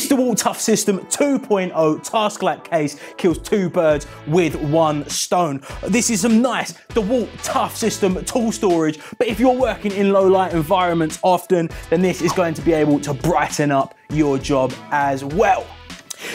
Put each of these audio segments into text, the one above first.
This Dewalt ToughSystem 2.0 Task Light case kills two birds with one stone. This is some nice Dewalt ToughSystem tool storage, but if you're working in low light environments often, then this is going to be able to brighten up your job as well.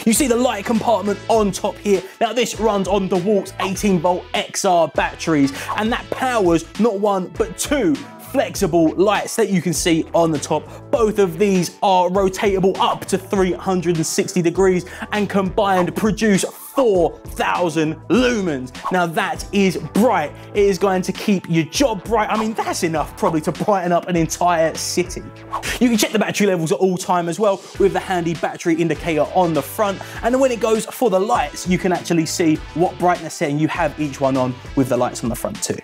You see the light compartment on top here. Now this runs on Dewalt's 18-volt XR batteries, and that powers not one but two flexible lights that you can see on the top. Both of these are rotatable up to 360 degrees and combined produce 4,000 lumens. Now that is bright. It is going to keep your job bright. I mean, that's enough probably to brighten up an entire city. You can check the battery levels at all time as well with the handy battery indicator on the front. And then when it goes for the lights, you can actually see what brightness setting you have each one on with the lights on the front too.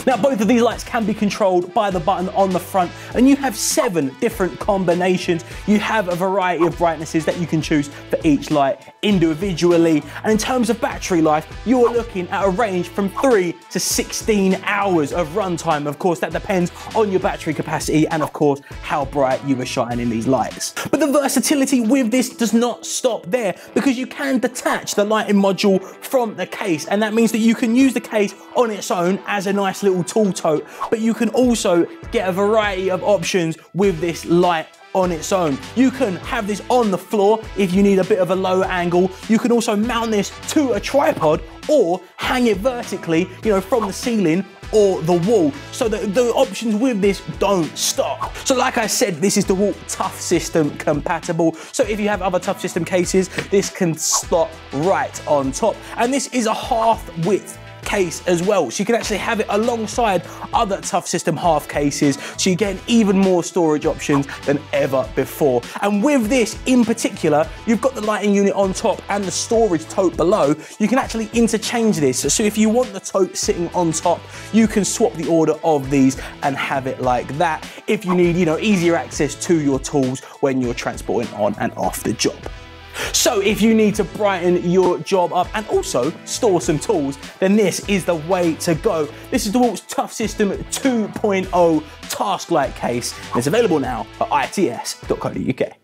Now both of these lights can be controlled by the button on the front, and you have 7 different combinations. You have a variety of brightnesses that you can choose for each light individually. And in terms of battery life, you are looking at a range from 3 to 16 hours of runtime. Of course, that depends on your battery capacity and of course how bright you are shining these lights. But the versatility with this does not stop there, because you can detach the lighting module from the case, and that means that you can use the case on its own as a nice little tool tote, but you can also get a variety of options with this light on its own. You can have this on the floor if you need a bit of a low angle. You can also mount this to a tripod or hang it vertically, from the ceiling or the wall. So the options with this don't stop. So like I said, this is the Dewalt ToughSystem compatible. So if you have other ToughSystem cases, this can slot right on top. And this is a half width case as well, so you can actually have it alongside other ToughSystem half cases, so you get even more storage options than ever before. And with this in particular, you've got the lighting unit on top and the storage tote below. You can actually interchange this, so if you want the tote sitting on top, you can swap the order of these and have it like that if you need easier access to your tools when you're transporting on and off the job. So if you need to brighten your job up and also store some tools, then this is the way to go. This is Dewalt's ToughSystem 2.0 Task Light case, and it's available now at its.co.uk.